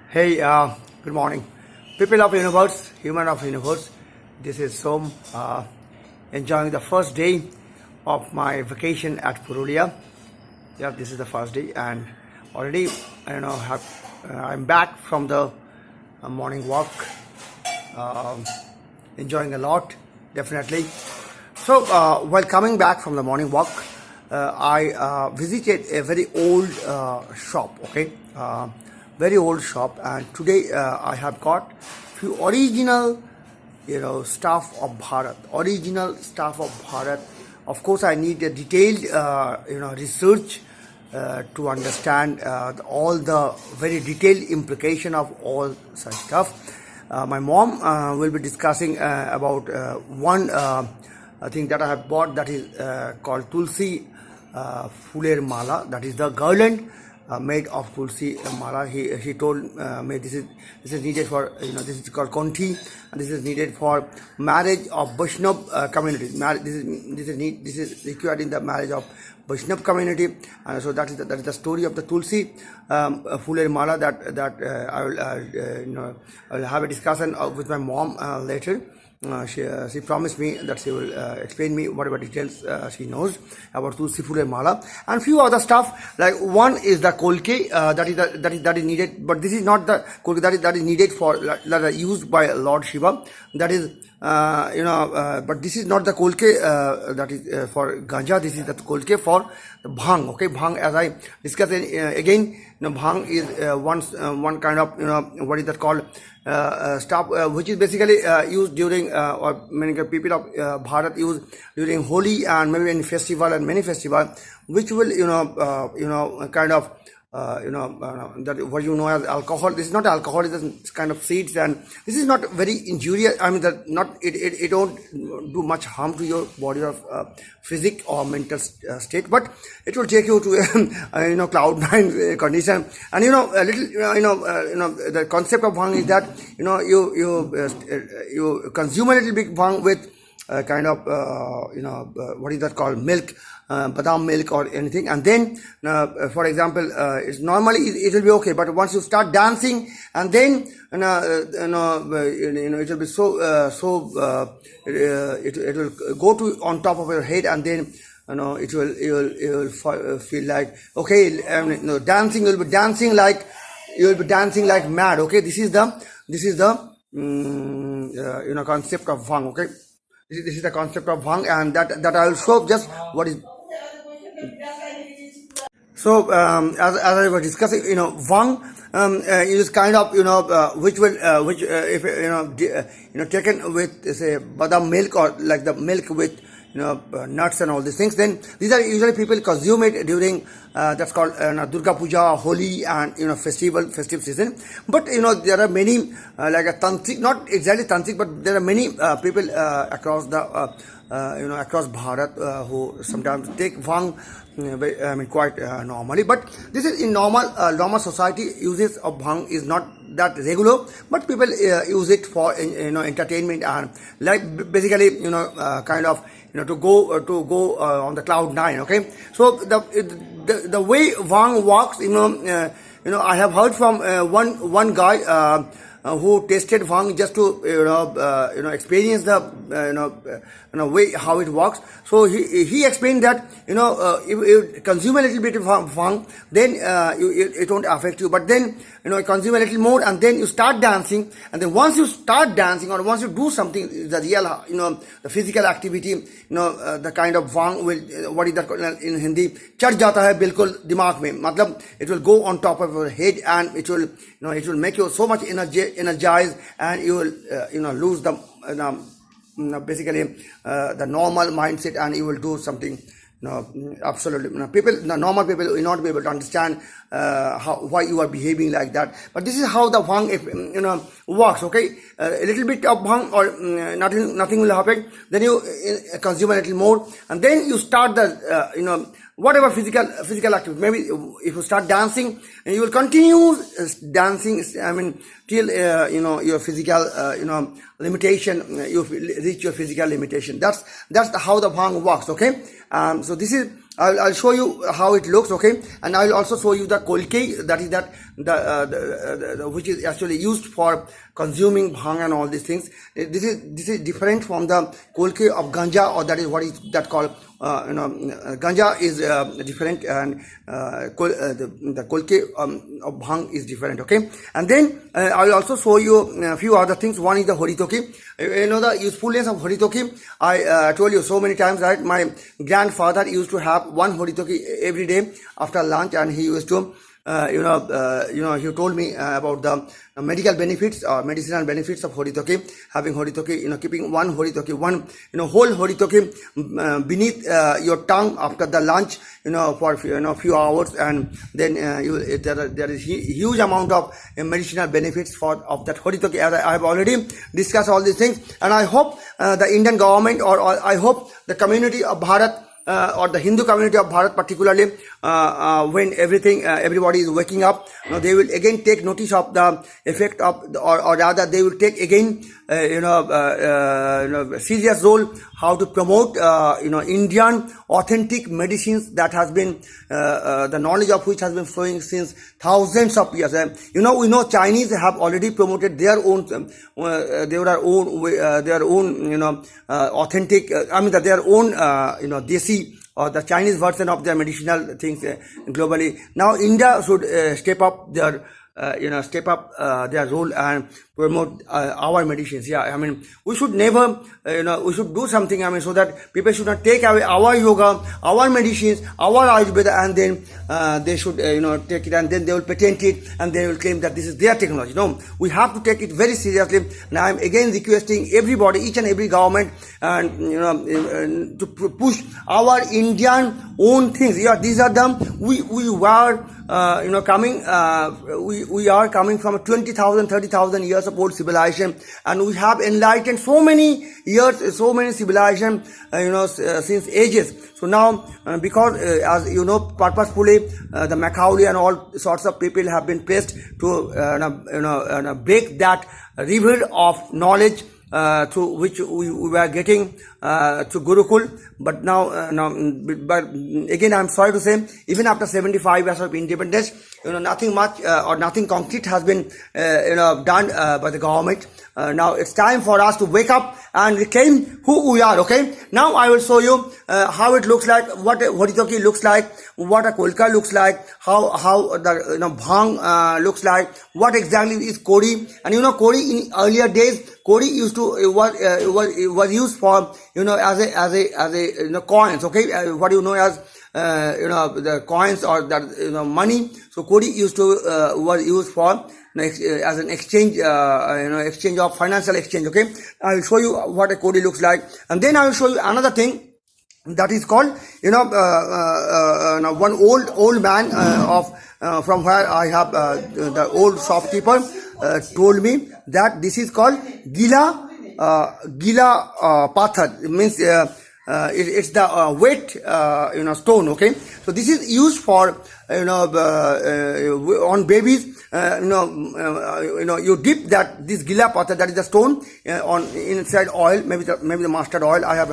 Hey, good morning. People of universe, human of universe. This is Som, enjoying the first day of my vacation at Purulia. Yeah, this is the first day, and already I'm back from the morning walk, enjoying a lot, definitely. So while coming back from the morning walk, I visited a very old shop. Okay. Very old shop, and today I have got few original stuff of Bharat, original stuff of Bharat. Of course I need a detailed research to understand all the very detailed implication of all such stuff. My mom will be discussing about one thing that I have bought, that is called Tulsi Fuler Mala, that is the garland made of Tulsi Mala. He told me this is needed for, this is called Konti, and this is needed for marriage of Vaishnav community. This is required in the marriage of Vaishnav community, and so that is the story of the Tulsi Fuler Mala that I will have a discussion with my mom later. She promised me that she will explain me whatever details she knows about Tulsi Fuler Mala, and few other stuff. Like one is the kolke that is needed, but this is not the kolke that is needed for, that are used by Lord Shiva. That is but this is not the kolke that is for ganja. This is the kolke for the bhang. Okay, bhang, as I discussed again, bhang is one kind of what is that called, stuff which is basically used during or many people of Bharat use during Holi and maybe in festival and many festival, which will kind of that what you know as alcohol. This is not alcohol, it is kind of seeds, and this is not very injurious. I mean, that not it don't do much harm to your body of physic or mental state, but it will take you to a cloud nine condition. And a little the concept of bhang is that you consume a little bit bhang with kind of what is that called, milk, badam milk or anything, and then for example it's normally it will be okay, but once you start dancing, and then it will be it will go to on top of your head, and then you will feel like, okay, dancing, you will be dancing like mad. Okay, this is the concept of bhang. Okay, this is the concept of bhang, and that I will show just what is. So as I was discussing, bhang is kind of which will which if taken with, say, badam milk, or like the milk with nuts and all these things, then these are usually people consume it during that's called Durga Puja, Holi, and festive season. But there are many like a tantric, not exactly tantric, but there are many people across the across Bharat who sometimes take bhang, I mean, quite normally. But this is in normal society. Uses of bhang is not that regular, but people use it for entertainment, and like basically kind of to go on the cloud nine. Okay, so the way bhang works, I have heard from one guy who tasted bhang just to experience the way how it works. So he explained that if you consume a little bit of bhang, then it won't affect you, but then consume a little more, and then you start dancing, and then once you start dancing, or once you do something, the real the physical activity, the kind of bhang will, what is that called in Hindi, chad jata hai bilkul dimag mein, matlab it will go on top of your head, and it will make you so much energized, and you will lose the basically the normal mindset, and you will do something. Absolutely. Normal people will not be able to understand why you are behaving like that. But this is how the bhang works. Okay, a little bit of bhang, or nothing will happen. Then you consume a little more, and then you start the whatever physical activity. Maybe if you start dancing, and you will continue dancing, I mean, till your physical limitation, you reach your physical limitation. That's how the bhang works. Okay, so this is, I'll show you how it looks. Okay, and I'll also show you the kolke, that is that which is actually used for consuming bhang and all these things. This is different from the kolke of ganja, or that is what is that called. Ganja is different, and the kolke of bhang is different. Okay, and then I will also show you a few other things. One is the Horitaki. The usefulness of Horitaki. I told you so many times that my grandfather used to have one Horitaki every day after lunch, and he used to he told me about the medical benefits or medicinal benefits of Horitaki. Having Horitaki, keeping one Horitaki, whole Horitaki beneath your tongue after the lunch, for few hours, and then there is huge amount of medicinal benefits of that Horitaki. As I have already discussed all these things, and I hope the Indian government, or I hope the community of Bharat, or the Hindu community of Bharat particularly, when everybody is waking up, they will again take notice of the effect of, or rather they will take again, serious role how to promote, Indian authentic medicines that has been, the knowledge of which has been flowing since thousands of years. We know Chinese have already promoted their own, authentic, their own, desi, or the Chinese version of their medicinal things globally. Now India should step up their role and promote our medicines. We should never, we should do something, so that people should not take away our yoga, our medicines, our Ayurveda, and then they should, take it, and then they will patent it, and they will claim that this is their technology. No, we have to take it very seriously. And I am again requesting everybody, each and every government, and to push our Indian own things. These are them. We were, we are coming from a 20,000, 30,000 years of old civilization, and we have enlightened so many years, so many civilization, since ages. So now, because as you know, purposefully, the Macaulay and all sorts of people have been pressed to, break that river of knowledge, through which we were getting to Gurukul. But now, but again, I'm sorry to say, even after 75 years of independence, nothing much or nothing concrete has been, done by the government. Now it's time for us to wake up and reclaim who we are. Okay. Now I will show you how it looks like, what a Horitaki looks like, what a Kolka looks like, how the bhang looks like, what exactly is Kori. And Kori in earlier days, Kori used to was used for as a coins. Okay, what you know as the coins or that money. So Kori used to was used for as an exchange, exchange of financial exchange. Okay, I will show you what a Kori looks like, and then I will show you another thing that is called one old man from where I have the old shopkeeper told me that this is called gila pathar. It means it's the wet stone. Okay, so this is used for on babies. You dip this gila pathar, that is the stone, on inside oil, maybe the mustard oil. I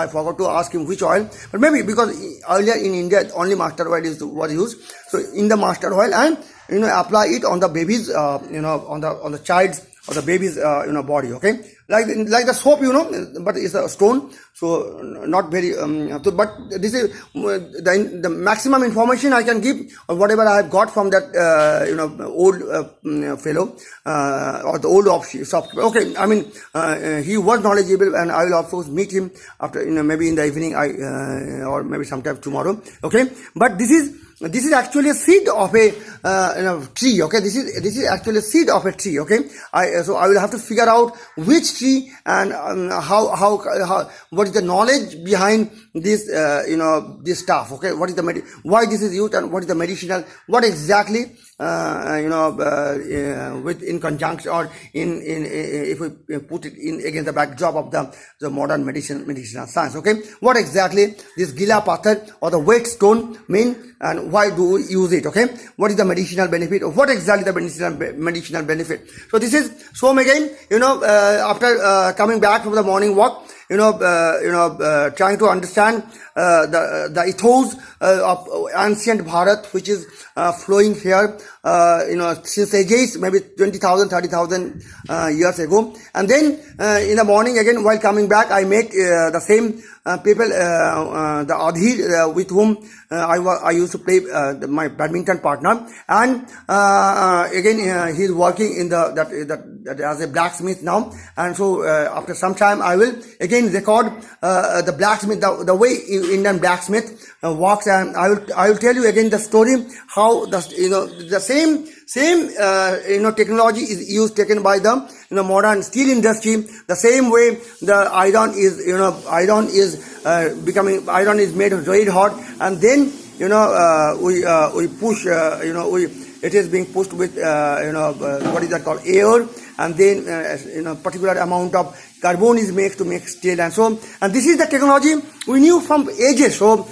forgot to ask him which oil, but maybe because earlier in India only mustard oil was used. So in the mustard oil, and apply it on the babies, on the child's or the baby's body. Okay, like the soap, but it's a stone, so not very but this is the maximum information I can give, or whatever I have got from that old fellow, or the old shopkeeper. Okay, he was knowledgeable, and I will of course meet him after, maybe in the evening, or maybe sometime tomorrow. Okay, but this is actually a seed of a tree. Okay, this is actually a seed of a tree. Okay, so I will have to figure out which tree, and how what is the knowledge behind this this stuff. Okay, what is why this is used, and what is the medicinal, what exactly with in conjunction, or in if we put it in against the backdrop of the modern medicinal science. Okay, what exactly this gila pathar or the wet stone mean, and why do we use it? Okay, what is the medicinal benefit, or what exactly the medicinal benefit? So this is so again, after coming back from the morning walk, trying to understand the ethos of ancient Bharat, which is flowing here, since ages, maybe 20,000, 30,000 years ago. And then in the morning again, while coming back, I met the same people, the Adhir, with whom I used to play, my badminton partner, and again he's working in that as a blacksmith now. And so after some time, I will again record the blacksmith, the way Indian blacksmith works, and I will tell you again the story how the same technology is used, taken by the modern steel industry. The same way the iron is made red hot, and then we push, it is being pushed with what is that called, air, and then particular amount of carbon is made to make steel, and so on. And this is the technology we knew from ages. So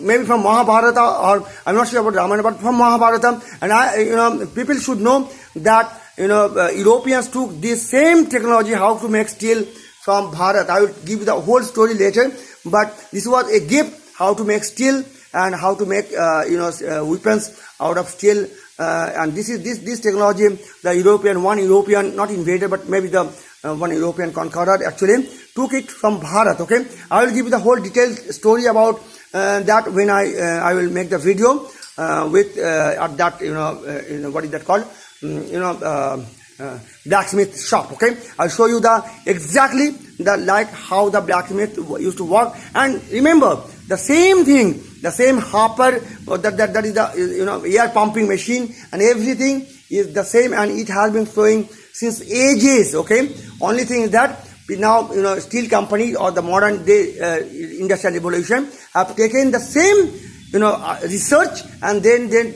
maybe from Mahabharata, or I'm not sure about Ramayana, but from Mahabharata. And people should know that Europeans took this same technology, how to make steel, from Bharat. I will give you the whole story later, but this was a gift, how to make steel and how to make weapons out of steel. And this technology, one European, not invader, but maybe the one European conqueror actually took it from Bharat. Okay, I will give you the whole detailed story about that when I will make the video with at that what is that called, blacksmith shop. Okay, I'll show you exactly how the blacksmith used to work. And remember, the same thing, the same hopper, that is the air pumping machine, and everything is the same, and it has been flowing since ages. Okay, only thing is that now steel companies or the modern day industrial revolution have taken the same research, and then they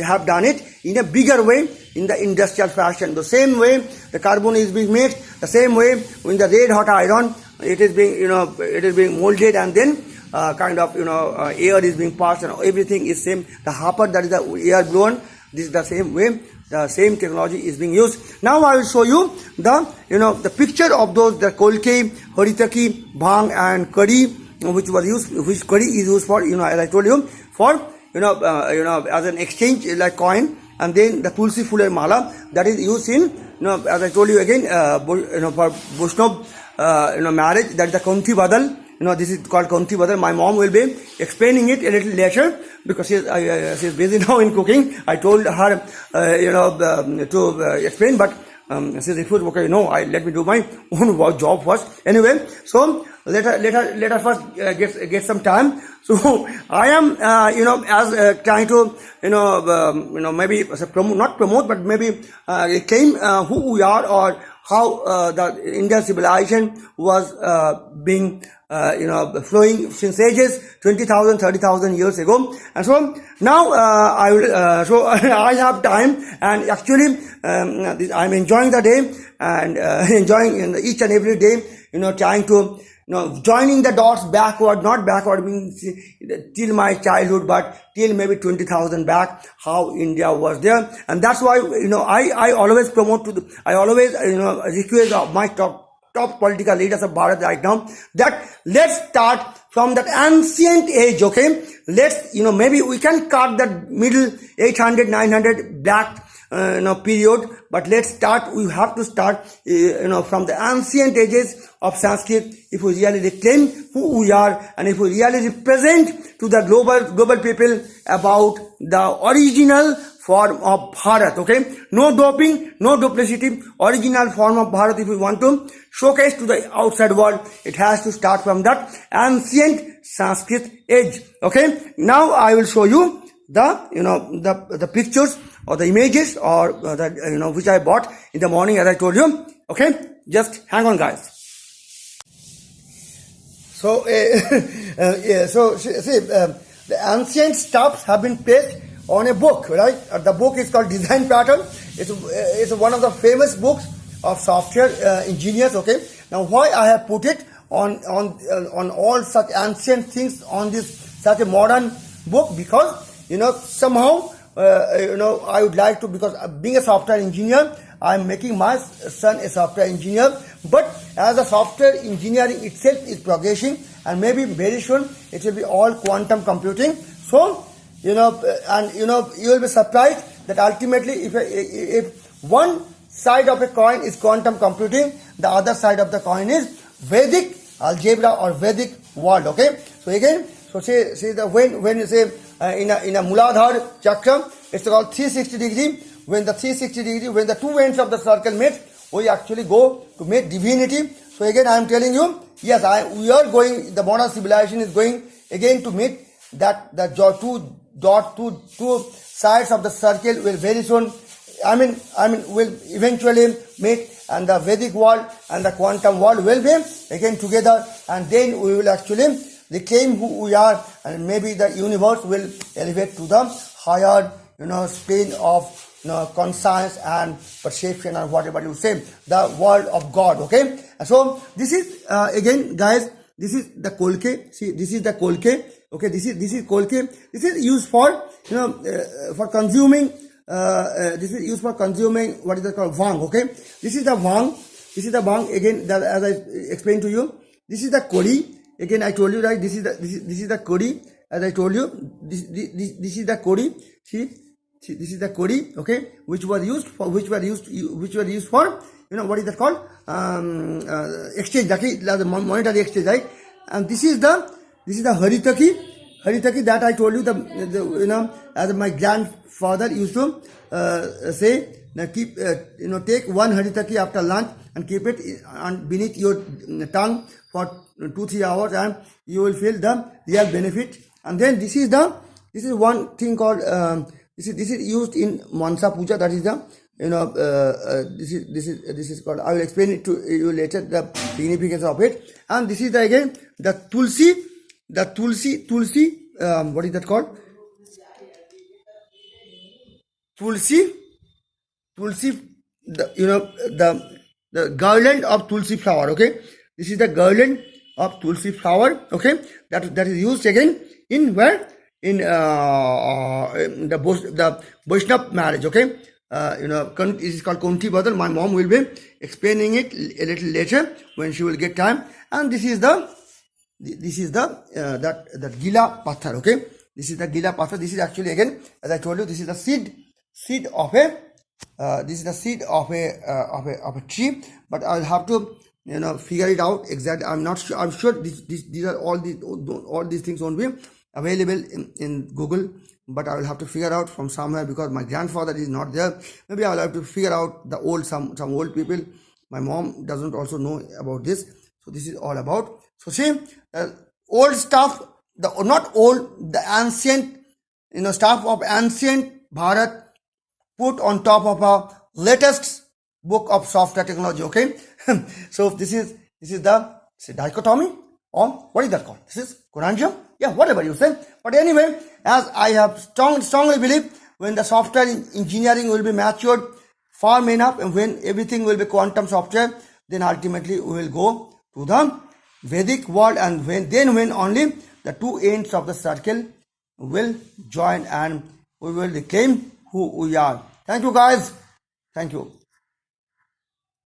have done it in a bigger way, in the industrial fashion. The same way the carbon is being made, the same way in the red hot iron, it is being molded, and then air is being passed, and everything is same. The hopper, that is the air blown, this is the same way. The same technology is being used. Now I will show you the picture of those, the kolke, Horitaki, bhang, and curry, which curry is used for, as I told you, for as an exchange like coin. And then the tulsi fuller mala, that is used in, as I told you again, for Vaishnav marriage, that is the Kanti Badal. This is called Kanti Badal. My mom will be explaining it a little later, because she is busy now in cooking. I told her to explain, but she refused. Okay, no, let me do my own job first. Anyway, so let her first get some time. So I am trying to maybe not promote, but maybe claim who we are, or how the Indian civilization was being flowing since ages, 20,000, 30,000 years ago. And so now I will so I have time, and actually I'm enjoying the day, and enjoying each and every day, trying to joining the dots backward, not backward means till my childhood, but till maybe 20,000 back, how India was there. And that's why I always promote I always request of my top political leaders of Bharat right now, that let's start from that ancient age. Okay, let's maybe we can cut that middle 800, 900 black period, but let's start. We have to start from the ancient ages of Sanskrit, if we really reclaim who we are, and if we really represent to the global people about the original form of Bharat. Okay, no doping, no duplicity, original form of Bharat. If we want to showcase to the outside world, it has to start from that ancient Sanskrit age. Okay, now I will show you the pictures or the images, or which I bought in the morning, as I told you. Okay, just hang on, guys. So so see, the ancient stuffs have been placed on a book, right? The book is called Design Pattern. It's one of the famous books of software engineers. Okay, now why I have put it on all such ancient things on this such a modern book? Because somehow I would like to, because being a software engineer, I'm making my son a software engineer, but as the software engineering itself is progressing, and maybe very soon it will be all quantum computing. So, you will be surprised that ultimately if one side of a coin is quantum computing, the other side of the coin is Vedic algebra or Vedic world. Okay. So again, say the when you say in a Muladhara chakra, it's called 360 degree. When the 360 degree, when the two ends of the circle meet, we actually go to meet divinity. So again, I am telling you, yes, we are going. The modern civilization is going again to meet that the two sides of the circle will very soon. Will eventually meet, and the Vedic world and the quantum world will be again together, and then we will actually reclaim who we are, and maybe the universe will elevate to the higher, plane of conscience and perception, or whatever you say, the world of God. Okay, so this is again, guys, this is the kolke. See, this is the kolke. Okay, this is kolke. This is used for for consuming. This is used for consuming what is called vang. Okay, this is the vang. This is the vang again. As I explained to you, this is the kori. Again, I told you, right? This is the kori. As I told you, this is the kori. See, this is the kori. Okay, which were used for what is that called? Exchange. Okay, the monetary exchange, right? And this is the Horitaki. Horitaki that I told you, as my grandfather used to say, keep take one Horitaki after lunch and keep it beneath your tongue for 2-3 hours, and you will feel the real benefit. And then this is one thing called this is used in Mansa Puja. That is the this is called. I will explain it to you later, the significance of it. And this is again the tulsi. The tulsi, what is that called? Tulsi, the garland of tulsi flower. Okay, this is the garland of tulsi flower. Okay, that is used again in where in the Vaishnav marriage. Okay, it is called Konti Badal. My mom will be explaining it a little later when she will get time. And this is the that gila pathar. Okay, this is the gila pathar. This is actually, again, as I told you, this is the seed of a tree. But I'll have to figure it out exactly. I'm not sure. I'm sure these are all these things won't be available in Google, but I will have to figure out from somewhere, because my grandfather is not there. Maybe I will have to figure out some old people. My mom doesn't also know about this. So this is all about. So see, old stuff, the ancient, stuff of ancient Bharat put on top of a latest book of software technology. Okay, so this is the dichotomy, or what is that called? This is conundrum. Yeah, whatever you say. But anyway, as I have strongly believe, when the software engineering will be matured far enough, and when everything will be quantum software, then ultimately we will go to the Vedic world, and when only the two ends of the circle will join, and we will reclaim who we are. Thank you, guys. Thank you.